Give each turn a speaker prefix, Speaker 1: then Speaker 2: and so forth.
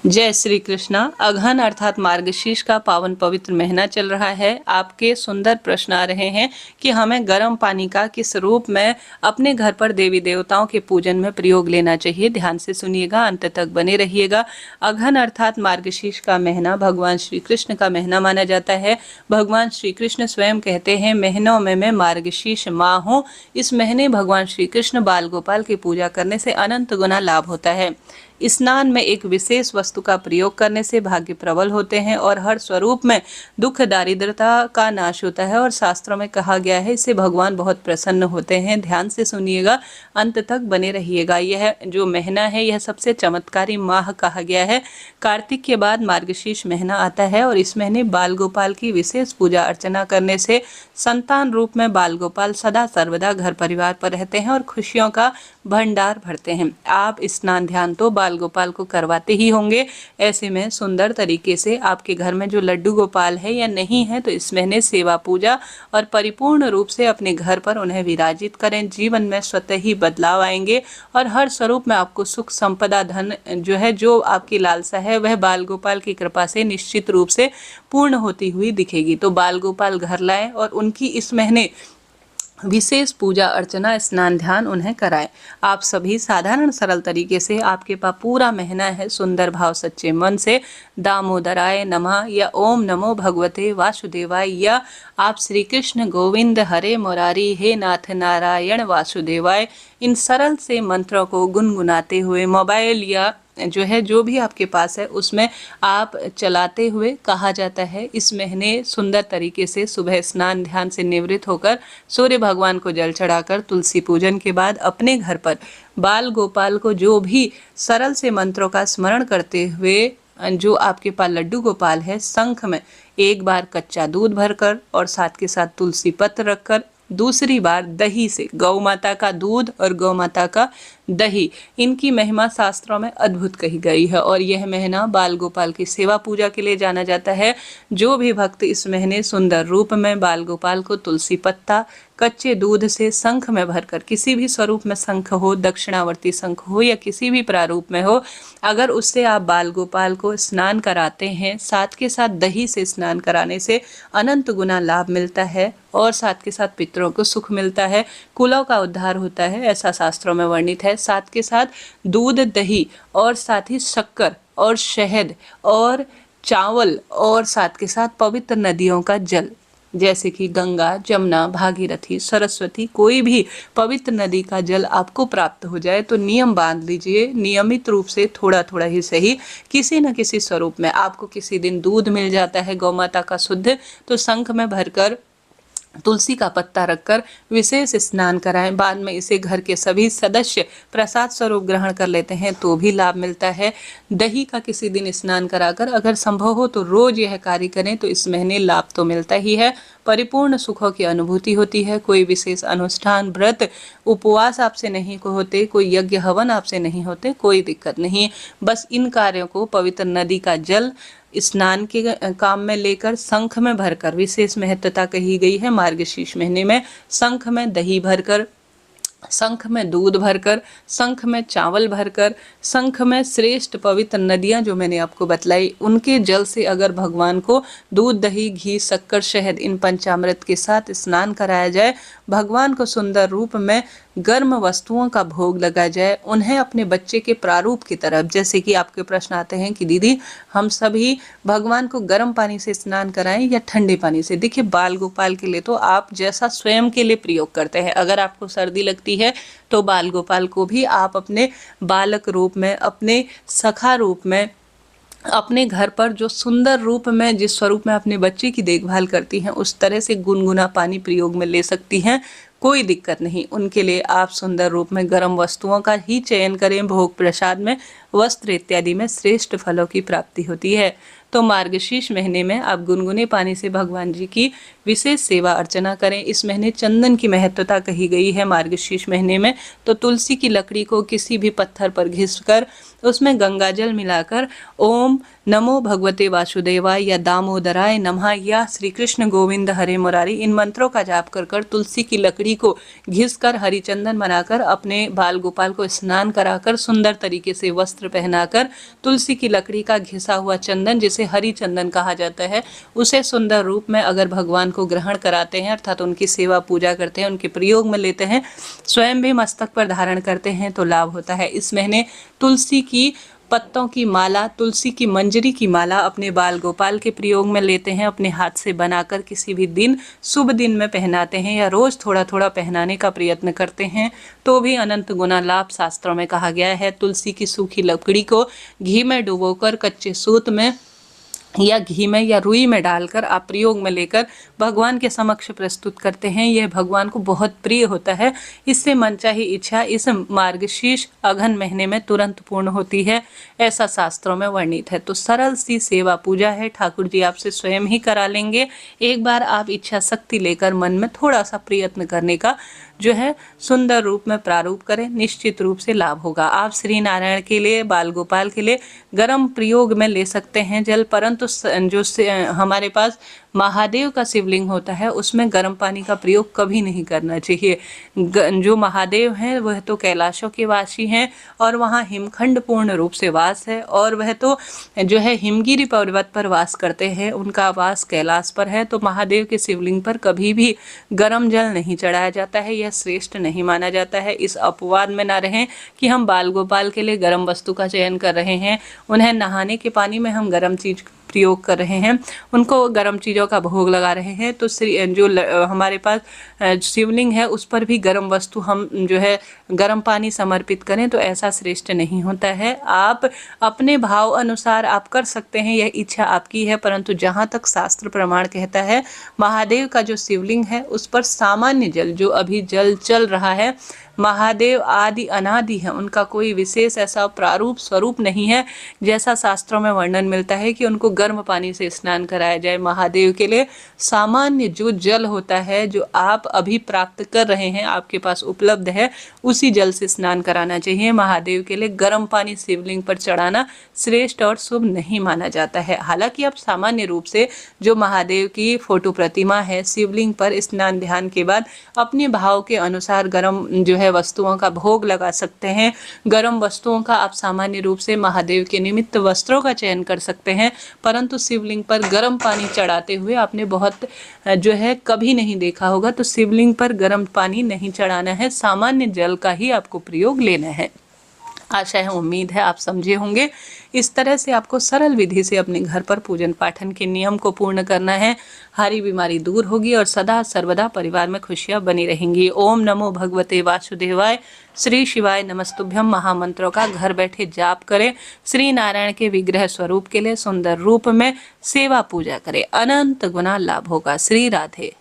Speaker 1: जय श्री कृष्णा। अगहन अर्थात मार्गशीर्ष का पावन पवित्र महीना चल रहा है। आपके सुंदर प्रश्न आ रहे हैं कि हमें गर्म पानी का किस रूप में अपने घर पर देवी देवताओं के पूजन में प्रयोग लेना चाहिए। ध्यान से सुनिएगा, अंत तक बने रहिएगा। अगहन अर्थात मार्गशीर्ष का महीना भगवान श्री कृष्ण का महीना माना जाता है। भगवान श्री कृष्ण स्वयं कहते हैं, महीनों में मैं मार्गशीर्ष माह हूँ। इस महीने भगवान श्री कृष्ण बाल गोपाल की पूजा करने से अनंत गुना लाभ होता है। स्नान में एक विशेष वस्तु का प्रयोग करने से भाग्य प्रबल होते हैं और हर स्वरूप में दुख दारिद्रता का नाश होता है। और शास्त्रों में कहा गया है, इससे भगवान बहुत प्रसन्न होते हैं। ध्यान से सुनिएगा, अंत तक बने रहिएगा। यह जो महीना है यह सबसे चमत्कारी माह कहा गया है। कार्तिक के बाद मार्गशीर्ष महीना आता है और इस महीने बाल गोपाल की विशेष पूजा अर्चना करने से संतान रूप में बाल गोपाल सदा सर्वदा घर परिवार पर रहते हैं और खुशियों का भंडार भरते हैं। आप स्नान ध्यान तो बाल गोपाल को करवाते ही होंगे। ऐसे में सुंदर तरीके से आपके घर में जो लड्डू गोपाल है या नहीं है, तो इस महीने सेवा पूजा और परिपूर्ण रूप से अपने घर पर उन्हें विराजित करें। जीवन में स्वतः ही बदलाव आएंगे और हर स्वरूप में आपको सुख संपदा धन जो आपकी लालसा है वह बाल गोपाल की कृपा से निश्चित रूप से पूर्ण होती हुई दिखेगी। तो बाल गोपाल घर लाएं और उनकी इस महीने विशेष पूजा अर्चना स्नान ध्यान उन्हें कराएं। आप सभी साधारण सरल तरीके से, आपके पास पूरा महीना है, सुंदर भाव सच्चे मन से दामोदराय नमः या ओम नमो भगवते वासुदेवाय या आप श्री कृष्ण गोविंद हरे मुरारी हे नाथ नारायण वासुदेवाय, इन सरल से मंत्रों को गुनगुनाते हुए मोबाइल या जो भी आपके पास है उसमें आप चलाते हुए कहा जाता है। इस महीने सुंदर तरीके से सुबह स्नान ध्यान से निवृत्त होकर सूर्य भगवान को जल चढ़ाकर तुलसी पूजन के बाद अपने घर पर बाल गोपाल को जो भी सरल से मंत्रों का स्मरण करते हुए जो आपके पास लड्डू गोपाल है, शंख में एक बार कच्चा दूध भरकर और साथ के साथ तुलसी पत्र रखकर, दूसरी बार दही से, गौ माता का दूध और गौ माता का दही, इनकी महिमा शास्त्रों में अद्भुत कही गई है। और यह महीना बाल गोपाल की सेवा पूजा के लिए जाना जाता है। जो भी भक्त इस महीने सुंदर रूप में बाल गोपाल को तुलसी पत्ता कच्चे दूध से शंख में भरकर, किसी भी स्वरूप में शंख हो, दक्षिणावर्ती शंख हो या किसी भी प्रारूप में हो, अगर उससे आप बाल गोपाल को स्नान कराते हैं, साथ के साथ दही से स्नान कराने से अनंत गुना लाभ मिलता है और साथ के साथ पितरों को सुख मिलता है, कुलों का उद्धार होता है, ऐसा शास्त्रों में वर्णित है। साथ के साथ दूध दही और साथ ही शक्कर और शहद और चावल और साथ के साथ पवित्र नदियों का जल, जैसे कि गंगा, जमुना, भागीरथी, सरस्वती, कोई भी पवित्र नदी का जल आपको प्राप्त हो जाए तो नियम बांध लीजिए। नियमित रूप से थोड़ा थोड़ा ही सही, किसी न किसी स्वरूप में आपको किसी दिन दूध मिल जाता है गौ माता का शुद्ध, तो शंख में भरकर तुलसी का पत्ता रखकर विशेष स्नान कराएं। बाद में इसे घर के सभी सदस्य प्रसाद स्वरूप ग्रहण कर लेते हैं तो भी लाभ मिलता है। दही का किसी दिन स्नान कराकर अगर संभव हो तो रोज यह कार्य करें तो इस महीने लाभ तो मिलता ही है, परिपूर्ण सुखों की अनुभूति होती है। कोई विशेष अनुष्ठान, व्रत, उपवास आपसे नहीं होते, कोई यज्ञ हवन आपसे नहीं होते, कोई दिक्कत नहीं। बस इन कार्यों को पवित्र नदी का जल स्नान के काम में लेकर शंख में भरकर, विशेष महत्वता कही गई है मार्गशीर्ष महीने में, शंख में दही भरकर, शंख में दूध भरकर, शंख में चावल भरकर, शंख में श्रेष्ठ पवित्र नदियां जो मैंने आपको बतलाई उनके जल से अगर भगवान को दूध दही घी शक्कर शहद इन पंचामृत के साथ स्नान कराया जाए, भगवान को सुंदर रूप में गर्म वस्तुओं का भोग लगाया जाए, उन्हें अपने बच्चे के प्रारूप की तरफ, जैसे कि आपके प्रश्न आते हैं कि दीदी हम सभी भगवान को गर्म पानी से स्नान कराएं या ठंडे पानी से। देखिए, बाल गोपाल के लिए तो आप जैसा स्वयं के लिए प्रयोग करते हैं, अगर आपको सर्दी लगती है तो बाल गोपाल को भी आप अपने बालक रूप में, अपने सखा रूप में, अपने घर पर जो सुंदर रूप में, जिस स्वरूप में अपने बच्चे की देखभाल करती हैं, उस तरह से गुनगुना पानी प्रयोग में ले सकती हैं, कोई दिक्कत नहीं। उनके लिए आप सुंदर रूप में गर्म वस्तुओं का ही चयन करें। भोग प्रसाद में, वस्त्र इत्यादि में श्रेष्ठ फलों की प्राप्ति होती है। तो मार्गशीर्ष महीने में आप गुनगुने पानी से भगवान जी की विशेष सेवा अर्चना करें। इस महीने चंदन की महत्वता कही गई है। मार्गशीर्ष महीने में तो तुलसी की लकड़ी को किसी भी पत्थर पर घिसकर उसमें गंगा जल मिलाकर ओम नमो भगवते वासुदेवाय या दामोदराय नमः या श्री कृष्ण गोविंद हरे मुरारी, इन मंत्रों का जाप कर कर तुलसी की लकड़ी को घिसकर हरी चंदन बनाकर अपने बाल गोपाल को स्नान कराकर सुंदर तरीके से वस्त्र पहनाकर तुलसी की लकड़ी का घिसा हुआ चंदन, जिसे हरी चंदन कहा जाता है, उसे सुंदर रूप में अगर भगवान को ग्रहण कराते हैं अर्थात उनकी सेवा पूजा करते हैं, उनके प्रयोग में लेते हैं, स्वयं भी मस्तक पर धारण करते हैं तो लाभ होता है। इस महीने तुलसी की पत्तों की माला, तुलसी की मंजरी की माला अपने बाल गोपाल के प्रयोग में लेते हैं, अपने हाथ से बनाकर किसी भी दिन शुभ दिन में पहनाते हैं या रोज थोड़ा थोड़ा पहनाने का प्रयत्न करते हैं तो भी अनंत गुना लाभ शास्त्रों में कहा गया है। तुलसी की सूखी लकड़ी को घी में डुबोकर कच्चे सूत में या घी में या रुई में डालकर आप प्रयोग में लेकर भगवान के समक्ष प्रस्तुत करते हैं। यह भगवान को बहुत प्रिय होता है। इससे मनचाही इच्छा इस मार्गशीर्ष अघन महीने में तुरंत पूर्ण होती है, ऐसा शास्त्रों में वर्णित है। तो सरल सी सेवा पूजा है, ठाकुर जी आपसे स्वयं ही करा लेंगे। एक बार आप इच्छा शक्ति लेकर मन में थोड़ा सा प्रयत्न करने का जो है सुंदर रूप में प्रारूप करें, निश्चित रूप से लाभ होगा। आप श्री नारायण के लिए, बाल गोपाल के लिए गर्म प्रयोग में ले सकते हैं जल, परंतु जो हमारे पास महादेव का शिवलिंग होता है उसमें गर्म पानी का प्रयोग कभी नहीं करना चाहिए। जो महादेव हैं वह तो कैलाशों के वासी हैं और वहाँ हिमखंड पूर्ण रूप से वास है और वह तो जो है हिमगिरी पर्वत पर वास करते हैं, उनका वास कैलाश पर है। तो महादेव के शिवलिंग पर कभी भी गर्म जल नहीं चढ़ाया जाता है, यह श्रेष्ठ नहीं माना जाता है। इस अपवाद में ना रहें कि हम बाल गोपाल के लिए गर्म वस्तु का चयन कर रहे हैं, उन्हें नहाने के पानी में हम गर्म चीज प्रयोग कर रहे हैं, उनको गर्म चीज़ों का भोग लगा रहे हैं, तो जो हमारे पास शिवलिंग है उस पर भी गर्म वस्तु हम जो है गर्म पानी समर्पित करें तो ऐसा श्रेष्ठ नहीं होता है। आप अपने भाव अनुसार आप कर सकते हैं, यह इच्छा आपकी है, परंतु जहाँ तक शास्त्र प्रमाण कहता है महादेव का जो शिवलिंग है उस पर सामान्य जल, जो अभी जल चल रहा है, महादेव आदि अनादि है, उनका कोई विशेष ऐसा प्रारूप स्वरूप नहीं है जैसा शास्त्रों में वर्णन मिलता है कि उनको गर्म पानी से स्नान कराया जाए। महादेव के लिए सामान्य जो जल होता है, जो आप अभी प्राप्त कर रहे हैं, आपके पास उपलब्ध है, उसी जल से स्नान कराना चाहिए। महादेव के लिए गर्म पानी शिवलिंग पर चढ़ाना श्रेष्ठ और शुभ नहीं माना जाता है। हालांकि आप सामान्य रूप से जो महादेव की फोटो प्रतिमा है शिवलिंग पर स्नान ध्यान के बाद अपने भाव के अनुसार गर्म जो है वस्तुओं का भोग लगा सकते हैं। गर्म वस्तुओं का आप सामान्य रूप से महादेव के निमित्त वस्त्रों का चयन कर सकते हैं, परंतु शिवलिंग पर गर्म पानी चढ़ाते हुए आपने बहुत जो है कभी नहीं देखा होगा। तो शिवलिंग पर गर्म पानी नहीं चढ़ाना है, सामान्य जल का ही आपको प्रयोग लेना है। आशा है, उम्मीद है आप समझे होंगे। इस तरह से आपको सरल विधि से अपने घर पर पूजन पाठन के नियम को पूर्ण करना है। हारी बीमारी दूर होगी और सदा सर्वदा परिवार में खुशियां बनी रहेंगी। ओम नमो भगवते वासुदेवाय, श्री शिवाय नमस्तुभ्यम महामंत्रों का घर बैठे जाप करें। श्री नारायण के विग्रह स्वरूप के लिए सुंदर रूप में सेवा पूजा करें, अनंत गुना लाभ होगा। श्री राधे।